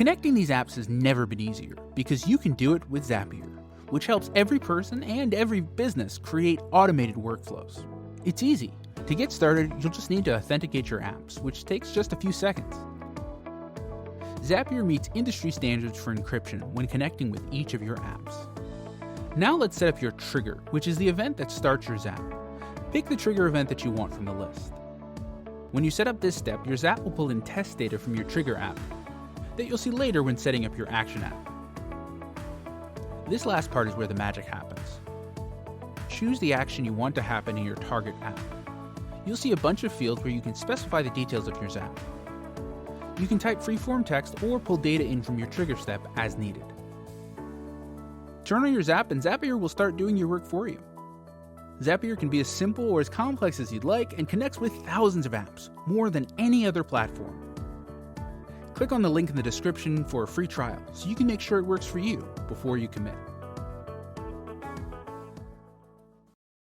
Connecting these apps has never been easier because you can do it with Zapier, which helps every person and every business create automated workflows. It's easy. To get started, you'll just need to authenticate your apps, which takes just a few seconds. Zapier meets industry standards for encryption when connecting with each of your apps. Now let's set up your trigger, which is the event that starts your Zap. Pick the trigger event that you want from the list. When you set up this step, your Zap will pull in test data from your trigger app that you'll see later when setting up your action app. This last part is where the magic happens. Choose the action you want to happen in your target app. You'll see a bunch of fields where you can specify the details of your Zap. You can type free-form text or pull data in from your trigger step as needed. Turn on your Zap and Zapier will start doing your work for you. Zapier can be as simple or as complex as you'd like and connects with thousands of apps, more than any other platform. Click on the link in the description for a free trial so you can make sure it works for you before you commit.